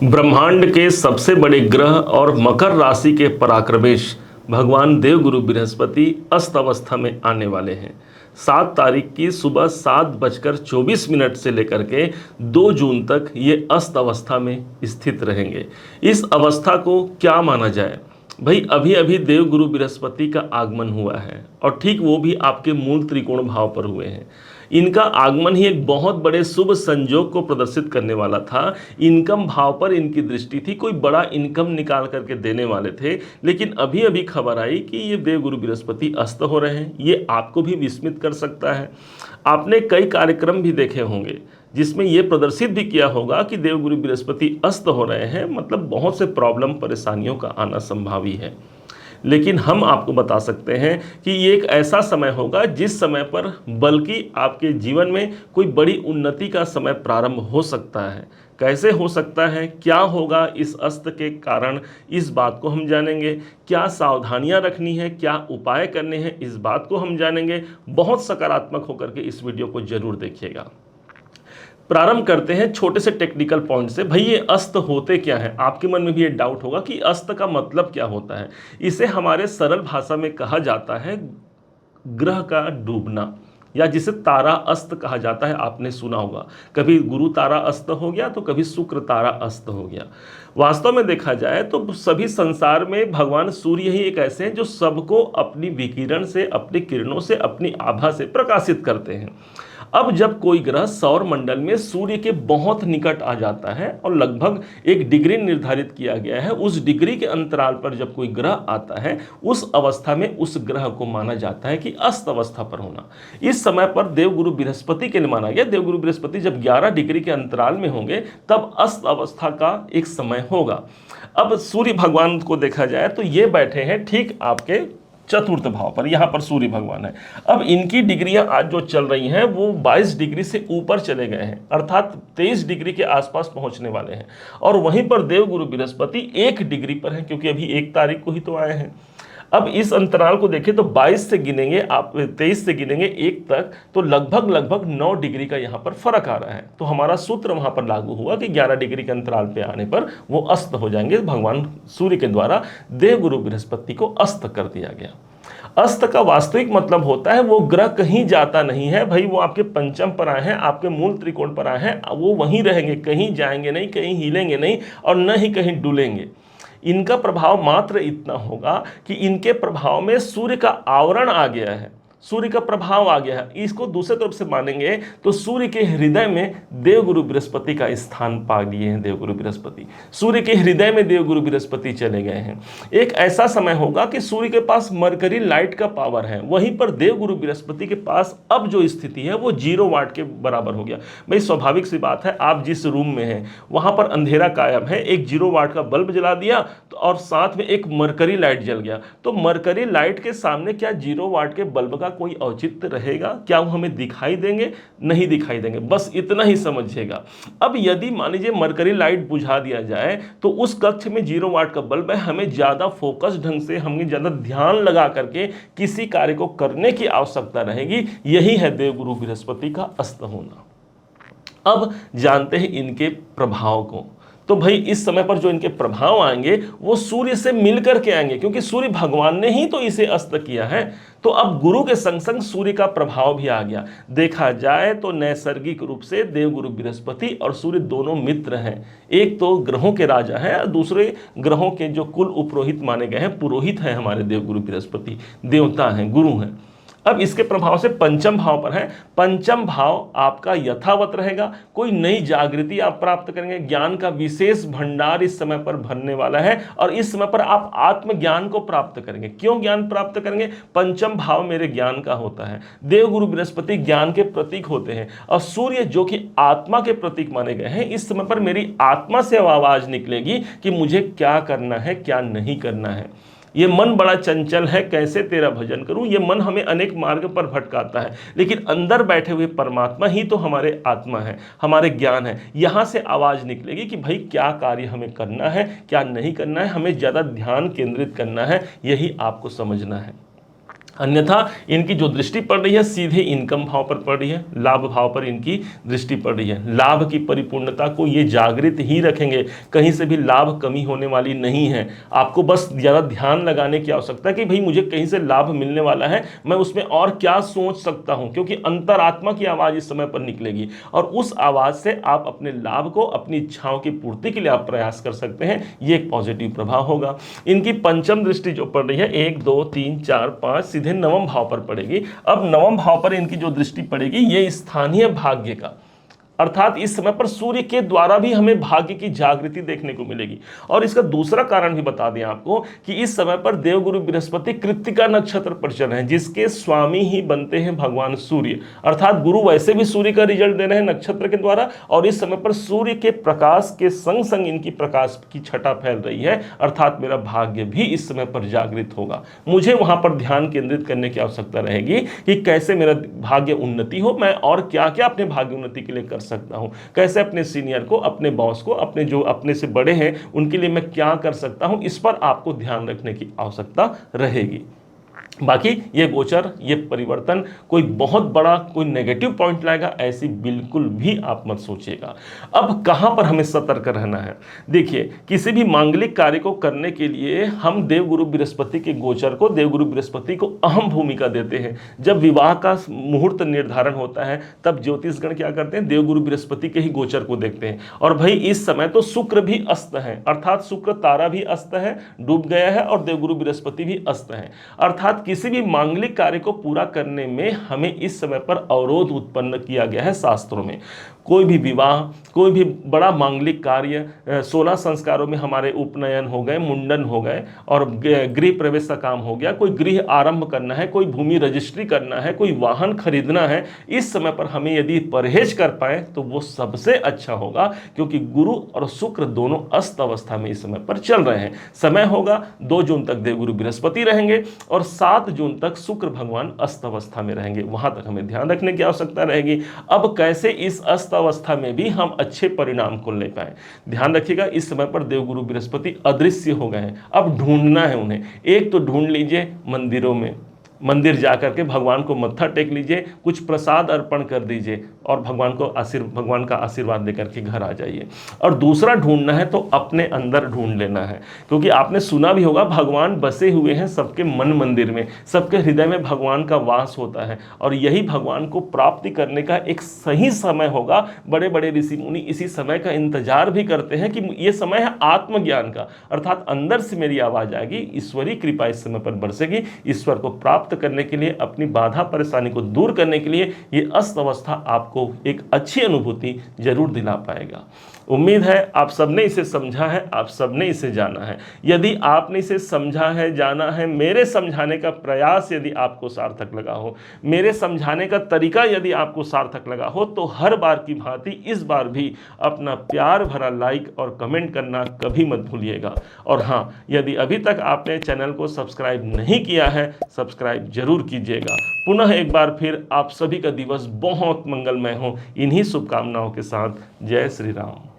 ब्रह्मांड के सबसे बड़े ग्रह और मकर राशि के पराक्रमेश भगवान देवगुरु बृहस्पति अस्त अवस्था में आने वाले हैं। 7 तारीख की सुबह 7:24 से लेकर के 2 जून तक ये अस्त अवस्था में स्थित रहेंगे। इस अवस्था को क्या माना जाए भाई? अभी अभी देवगुरु बृहस्पति का आगमन हुआ है और ठीक वो भी आपके मूल त्रिकोण भाव पर हुए हैं। इनका आगमन ही एक बहुत बड़े शुभ संयोग को प्रदर्शित करने वाला था। इनकम भाव पर इनकी दृष्टि थी, कोई बड़ा इनकम निकाल करके देने वाले थे, लेकिन अभी अभी खबर आई कि ये देवगुरु बृहस्पति अस्त हो रहे हैं। ये आपको भी विस्मित कर सकता है। आपने कई कार्यक्रम भी देखे होंगे जिसमें यह प्रदर्शित भी किया होगा कि देवगुरु बृहस्पति अस्त हो रहे हैं, मतलब बहुत से प्रॉब्लम परेशानियों का आना संभावी है। लेकिन हम आपको बता सकते हैं कि ये एक ऐसा समय होगा जिस समय पर बल्कि आपके जीवन में कोई बड़ी उन्नति का समय प्रारंभ हो सकता है। कैसे हो सकता है, क्या होगा इस अस्त के कारण, इस बात को हम जानेंगे। क्या सावधानियां रखनी है, क्या उपाय करने हैं, इस बात को हम जानेंगे। बहुत सकारात्मक होकर के इस वीडियो को जरूर देखिएगा। प्रारंभ करते हैं छोटे से टेक्निकल पॉइंट से। भाई ये अस्त होते क्या हैं? आपके मन में भी ये डाउट होगा कि अस्त का मतलब क्या होता है। इसे हमारे सरल भाषा में कहा जाता है ग्रह का डूबना, या जिसे तारा अस्त कहा जाता है। आपने सुना होगा, कभी गुरु तारा अस्त हो गया तो कभी शुक्र तारा अस्त हो गया। वास्तव में देखा जाए तो सभी संसार में भगवान सूर्य ही एक ऐसे हैं जो सबको अपनी विकिरण से, अपनी किरणों से, अपनी आभा से प्रकाशित करते हैं। अब जब कोई ग्रह सौर मंडल में सूर्य के बहुत निकट आ जाता है और लगभग 1 डिग्री निर्धारित किया गया है, उस डिग्री के अंतराल पर जब कोई ग्रह आता है, उस अवस्था में उस ग्रह को माना जाता है कि अस्त अवस्था पर होना। इस समय पर देवगुरु बृहस्पति के लिए माना गया। देवगुरु बृहस्पति जब 11 डिग्री के अंतराल में होंगे तब अस्त अवस्था का एक समय होगा। अब सूर्य भगवान को देखा जाए तो ये बैठे हैं ठीक आपके चतुर्थ भाव पर, यहाँ पर सूर्य भगवान है। अब इनकी डिग्रियां आज जो चल रही हैं वो 22 डिग्री से ऊपर चले गए हैं, अर्थात 23 डिग्री के आसपास पहुंचने वाले हैं। और वहीं पर देवगुरु बृहस्पति 1 डिग्री पर हैं, क्योंकि अभी 1 तारीख को ही तो आए हैं। अब इस अंतराल को देखें तो 22 से गिनेंगे आप, 23 से गिनेंगे 1 तक, तो लगभग 9 डिग्री का यहाँ पर फर्क आ रहा है। तो हमारा सूत्र वहाँ पर लागू हुआ कि 11 डिग्री के अंतराल पे आने पर वो अस्त हो जाएंगे। भगवान सूर्य के द्वारा देवगुरु बृहस्पति को अस्त कर दिया गया। अस्त का वास्तविक मतलब होता है वो ग्रह कहीं जाता नहीं है भाई, वो आपके पंचम पर आए हैं, आपके मूल त्रिकोण पर आए हैं, वो वहीं रहेंगे, कहीं जाएंगे नहीं, कहीं हिलेंगे नहीं और न ही कहीं डुलेंगे। इनका प्रभाव मात्र इतना होगा कि इनके प्रभाव में सूर्य का आवरण आ गया है, सूर्य का प्रभाव आ गया है। इसको दूसरे तरफ से मानेंगे तो सूर्य के हृदय में देवगुरु बृहस्पति का स्थान पा लिए हैं। देवगुरु बृहस्पति सूर्य के हृदय में देवगुरु बृहस्पति चले गए हैं। एक ऐसा समय होगा कि सूर्य के पास मरकरी लाइट का पावर है, वहीं पर देवगुरु बृहस्पति के पास अब जो स्थिति है वो 0 वाट के बराबर हो गया। भाई स्वाभाविक सी बात है, आप जिस रूम में हैं वहां पर अंधेरा कायम है, एक 0 वाट का बल्ब जला दिया तो और साथ में एक मरकरी लाइट जल गया, तो मरकरी लाइट के सामने क्या 0 वाट के बल्ब का कोई औचित्य रहेगा? क्या वो हमें दिखाई देंगे? नहीं दिखाई देंगे। बस इतना ही समझिएगा। अब यदि मान लीजिए मरकरी लाइट बुझा दिया जाए तो उस कक्ष में 0 वाट का बल्ब है, हमें ज्यादा फोकस ढंग से, हमें ज्यादा ध्यान लगा करके किसी कार्य को करने की आवश्यकता रहेगी। यही है देवगुरु बृहस्पति का अस्त होना। अब जानते हैं इनके प्रभाव को। तो भाई इस समय पर जो इनके प्रभाव आएंगे वो सूर्य से मिलकर के आएंगे, क्योंकि सूर्य भगवान ने ही तो इसे अस्त किया है। तो अब गुरु के संग संग सूर्य का प्रभाव भी आ गया। देखा जाए तो नैसर्गिक रूप से देवगुरु बृहस्पति और सूर्य दोनों मित्र हैं। एक तो ग्रहों के राजा हैं और दूसरे ग्रहों के जो कुल उपरोहित माने गए हैं, पुरोहित हैं हमारे देवगुरु बृहस्पति, देवता हैं, गुरु हैं। अब इसके प्रभाव से पंचम भाव पर है। पंचम भाव आपका यथावत रहेगा, कोई नई जागृति आप प्राप्त करेंगे, ज्ञान का विशेष भंडार इस समय पर भरने वाला है और इस समय पर आप आत्मज्ञान को प्राप्त करेंगे। क्यों ज्ञान प्राप्त करेंगे? पंचम भाव मेरे ज्ञान का होता है। देवगुरु बृहस्पति ज्ञान के प्रतीक होते हैं और सूर्य जो कि आत्मा के प्रतीक माने गए हैं, इस समय पर मेरी आत्मा से आवाज निकलेगी कि मुझे क्या करना है, क्या नहीं करना है। ये मन बड़ा चंचल है, कैसे तेरा भजन करूं। ये मन हमें अनेक मार्ग पर भटकाता है, लेकिन अंदर बैठे हुए परमात्मा ही तो हमारे आत्मा है, हमारे ज्ञान है। यहां से आवाज निकलेगी कि भाई क्या कार्य हमें करना है, क्या नहीं करना है, हमें ज्यादा ध्यान केंद्रित करना है। यही आपको समझना है। अन्यथा इनकी जो दृष्टि पड़ रही है सीधे इनकम भाव पर पड़ रही है, लाभ भाव पर इनकी दृष्टि पड़ रही है। लाभ की परिपूर्णता को ये जागृत ही रखेंगे, कहीं से भी लाभ कमी होने वाली नहीं है। आपको बस ज़्यादा ध्यान लगाने की आवश्यकता है कि भाई मुझे कहीं से लाभ मिलने वाला है, मैं उसमें और क्या सोच सकता हूं, क्योंकि अंतरात्मा की आवाज़ इस समय पर निकलेगी और उस आवाज़ से आप अपने लाभ को, अपनी इच्छाओं की पूर्ति के लिए आप प्रयास कर सकते हैं। ये एक पॉजिटिव प्रभाव होगा। इनकी पंचम दृष्टि जो पड़ रही है 1 2 3 4 5 सीधे नवम भाव पर पड़ेगी। अब नवम भाव पर इनकी जो दृष्टि पड़ेगी ये स्थानीय भाग्य का, अर्थात इस समय पर सूर्य के द्वारा भी हमें भाग्य की जागृति देखने को मिलेगी। और इसका दूसरा कारण भी बता दें आपको कि इस समय पर देवगुरु बृहस्पति कृत्तिका नक्षत्र पर चल रहे हैं, जिसके स्वामी ही बनते हैं भगवान सूर्य। अर्थात गुरु वैसे भी सूर्य का रिजल्ट दे रहे हैं नक्षत्र के द्वारा, और इस समय पर सूर्य के प्रकाश के संग संग इनकी प्रकाश की छटा फैल रही है, अर्थात मेरा भाग्य भी इस समय पर जागृत होगा। मुझे वहां पर ध्यान केंद्रित करने की आवश्यकता रहेगी कि कैसे मेरा भाग्य उन्नति हो, मैं और क्या क्या अपने भाग्य उन्नति के लिए कर सकता हूं, कैसे अपने सीनियर को, अपने बॉस को, अपने जो अपने से बड़े हैं उनके लिए मैं क्या कर सकता हूं, इस पर आपको ध्यान रखने की आवश्यकता रहेगी। बाकी ये गोचर, ये परिवर्तन कोई बहुत बड़ा कोई नेगेटिव पॉइंट लाएगा ऐसी बिल्कुल भी आप मत सोचिएगा। अब कहां पर हमें सतर्क रहना है, देखिए किसी भी मांगलिक कार्य को करने के लिए हम देवगुरु बृहस्पति के गोचर को, देवगुरु बृहस्पति को अहम भूमिका देते हैं। जब विवाह का मुहूर्त निर्धारण होता है तब ज्योतिषगण क्या करते हैं, देवगुरु बृहस्पति के ही गोचर को देखते हैं। और भाई इस समय तो शुक्र भी अस्त है, अर्थात शुक्र तारा भी अस्त है, डूब गया है, और देवगुरु बृहस्पति भी अस्त है। अर्थात किसी भी मांगलिक कार्य को पूरा करने में हमें इस समय पर अवरोध उत्पन्न किया गया है शास्त्रों में। कोई भी विवाह, कोई भी बड़ा मांगलिक कार्य, 16 संस्कारों में हमारे उपनयन हो गए, मुंडन हो गए, और गृह प्रवेश का काम हो गया, कोई गृह आरंभ करना है, कोई भूमि रजिस्ट्री करना है, कोई वाहन खरीदना है, इस समय पर हमें यदि परहेज कर पाए तो वो सबसे अच्छा होगा, क्योंकि गुरु और शुक्र दोनों अस्त अवस्था में इस समय पर चल रहे हैं। समय होगा 2 जून तक देवगुरु बृहस्पति रहेंगे और 7 जून तक शुक्र भगवान अस्त अवस्था में रहेंगे, वहां तक हमें ध्यान रखने की आवश्यकता रहेगी। अब कैसे इस अस्त अवस्था में भी हम अच्छे परिणाम को ले पाए, ध्यान रखिएगा। इस समय पर देवगुरु बृहस्पति अदृश्य हो गए हैं, अब ढूंढना है उन्हें। एक तो ढूंढ लीजिए मंदिरों में, मंदिर जाकर के भगवान को मत्था टेक लीजिए, कुछ प्रसाद अर्पण कर दीजिए और भगवान का आशीर्वाद लेकर के घर आ जाइए। और दूसरा ढूंढना है तो अपने अंदर ढूंढ लेना है, क्योंकि आपने सुना भी होगा भगवान बसे हुए हैं सबके मन मंदिर में, सबके हृदय में भगवान का वास होता है, और यही भगवान को प्राप्ति करने का एक सही समय होगा। बड़े बड़े ऋषि मुनि इसी समय का इंतजार भी करते हैं कि ये समय है आत्मज्ञान का, अर्थात अंदर से मेरी आवाज आएगी, ईश्वरीय कृपा इस समय पर बरसेगी। ईश्वर को प्राप्त करने के लिए, अपनी बाधा परेशानी को दूर करने के लिए ये अस्त अवस्था आपको एक अच्छी अनुभूति जरूर दिला पाएगा। उम्मीद है आप सबने इसे समझा है, आप सबने इसे जाना है। यदि आपने इसे समझा है, जाना है, मेरे समझाने का प्रयास यदि आपको सार्थक लगा हो, मेरे समझाने का तरीका यदि आपको सार्थक लगा हो, तो हर बार की भांति इस बार भी अपना प्यार भरा लाइक और कमेंट करना कभी मत भूलिएगा। और हाँ, यदि अभी तक आपने चैनल को सब्सक्राइब नहीं किया है, सब्सक्राइब जरूर कीजिएगा। पुनः एक बार फिर आप सभी का दिवस बहुत मंगलमय हो, इन्हीं शुभकामनाओं के साथ। जय श्री राम।